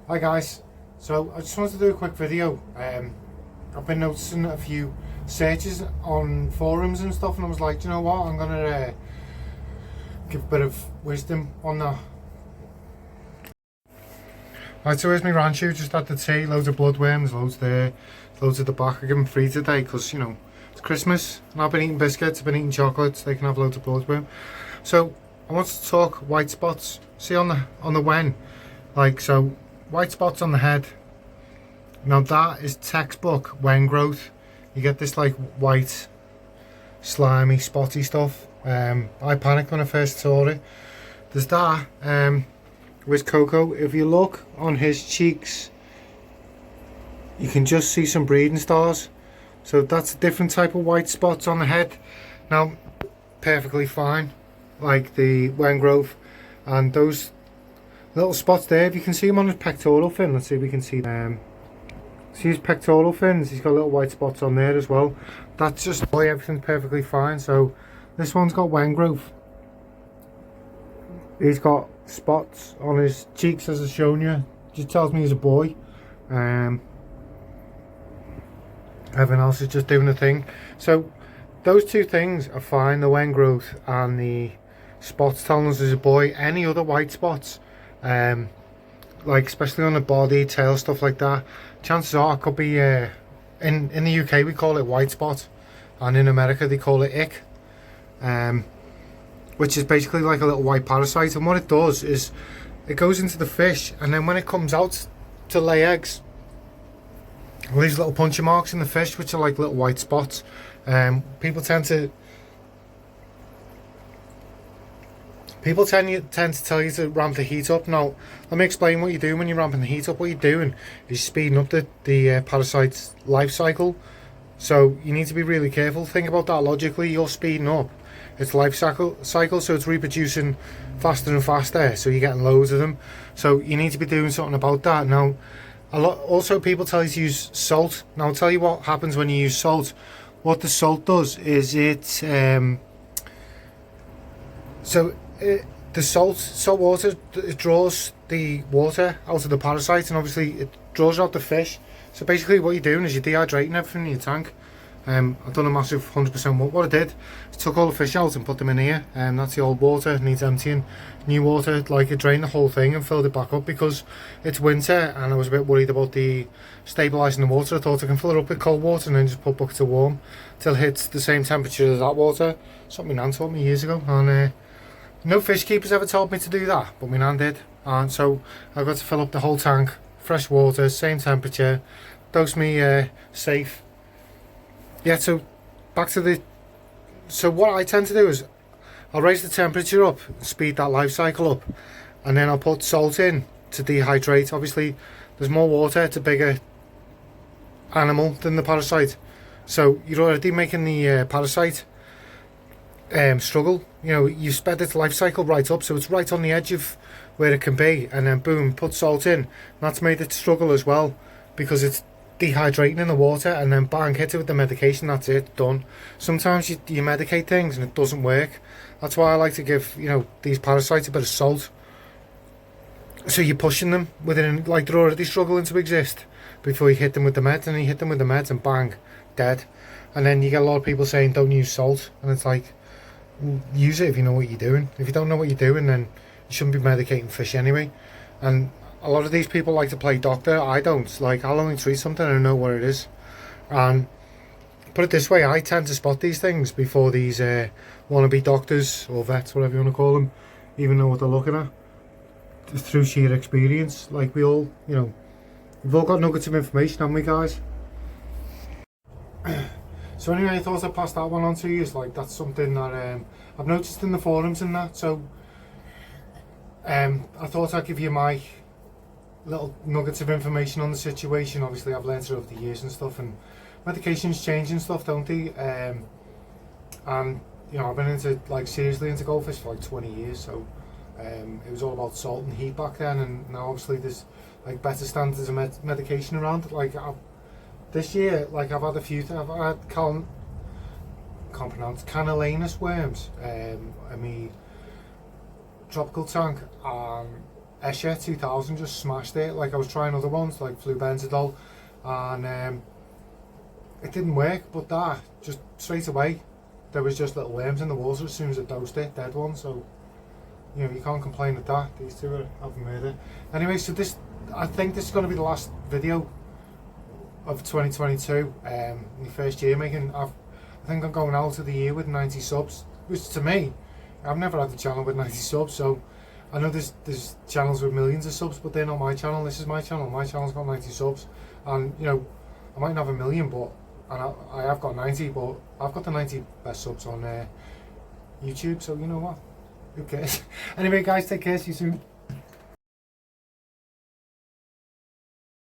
Hi guys, so I just wanted to do a quick video. I've been noticing a few searches on forums and stuff, and I was like, you know what, I'm gonna give a bit of wisdom on that. Right, so here's my rancho, just had the tea, loads of bloodworms, loads there, loads at the back. I give them free today because, you know, it's Christmas and I've been eating biscuits, I've been eating chocolates, they can have loads of bloodworm. So I want to talk white spots. See on the wen, like, so white spots on the head. Now that is textbook wen growth. You get this like white, slimy, spotty stuff. I panicked when I first saw it. There's that. With Coco, if you look on his cheeks, you can just see some breeding stars. So that's a different type of white spots on the head. Now, perfectly fine, like the wen growth, and those little spots there, if you can see them on his pectoral fin. Let's see if we can see them. See his pectoral fins, he's got little white spots on there as well. That's just why everything's perfectly fine. So this one's got wen growth. He's got spots on his cheeks, as I've shown you. Just tells me he's a boy. Everything else is just doing the thing. So those two things are fine, the wen growth and the spots telling us he's a boy. Any other white spots, like especially on the body, tail, stuff like that, chances are it could be in the UK we call it white spot, and in America they call it ick, which is basically like a little white parasite. And what it does is it goes into the fish, and then when it comes out to lay eggs, it leaves little puncture marks in the fish, which are like little white spots. People tend to tell you to ramp the heat up. Now, let me explain what you do when you're ramping the heat up. What you're doing is speeding up the parasite's life cycle. So you need to be really careful. Think about that logically. You're speeding up its life cycle, so it's reproducing faster and faster. So you're getting loads of them. So you need to be doing something about that. Now, also people tell you to use salt. Now, I'll tell you what happens when you use salt. What the salt does is the salt water, it draws the water out of the parasite, and obviously it draws out the fish. So basically what you're doing is you're dehydrating everything in your tank. I've done a massive 100% what I did is took all the fish out and put them in here, and that's the old water. It needs emptying. New water, like, it drained the whole thing and filled it back up because it's winter and I was a bit worried about the stabilising the water. I thought I can fill it up with cold water and then just put buckets of warm till it hits the same temperature as that water. Something my nan taught me years ago, and no fish keepers ever told me to do that, but my nan did. And so I got to fill up the whole tank, fresh water, same temperature, dose me safe. Yeah, so back to so what I tend to do is I'll raise the temperature up, speed that life cycle up, and then I'll put salt in to dehydrate. Obviously there's more water, it's a bigger animal than the parasite, so you're already making the parasite struggle. You know, you sped its life cycle right up, so it's right on the edge of where it can be, and then boom, put salt in. That's made it struggle as well because it's dehydrating in the water, and then bang, hit it with the medication. That's it, done. Sometimes you medicate things and it doesn't work. That's why I like to give, you know, these parasites a bit of salt. So you're pushing them within, like, they're already struggling to exist before you hit them with the meds, and you hit them with the meds and bang, dead. And then you get a lot of people saying don't use salt, and it's like, use it if you know what you're doing. If you don't know what you're doing, then you shouldn't be medicating fish anyway. And a lot of these people like to play doctor. I don't. Like, I'll only treat something and know what it is. And put it this way, I tend to spot these things before these wannabe doctors or vets, whatever you want to call them, even know what they're looking at, through sheer experience. Like, we all, you know, we've all got nuggets of information, haven't we, guys? So anyway, I thought I'd pass that one on to you. It's like, that's something that I've noticed in the forums and that. So I thought I'd give you my little nuggets of information on the situation. Obviously I've learned it over the years and stuff, and medications change and stuff, don't they? And you know, I've been into, like, seriously into goldfish for like 20 years, so it was all about salt and heat back then, and now obviously there's like better standards of medication around. Like, this year, like, I've had a few I've had can't pronounce Canalanus worms, I mean tropical tank, Escher 2000 just smashed it. Like, I was trying other ones like flubenzidol, and it didn't work, but that just straight away there was just little worms in the water as soon as it dosed it, dead one. So you know, you can't complain at that. These two are having murder. Anyway, so this, I think this is going to be the last video of 2022, my first year making. I think I'm going out of the year with 90 subs, which to me, I've never had a channel with 90 subs, so I know there's channels with millions of subs, but they're not my channel. This is my channel. My channel's got 90 subs, and you know, I might not have a million, but I have got 90, but I've got the 90 best subs on YouTube, so you know what, who cares? Anyway guys, take care, see you soon.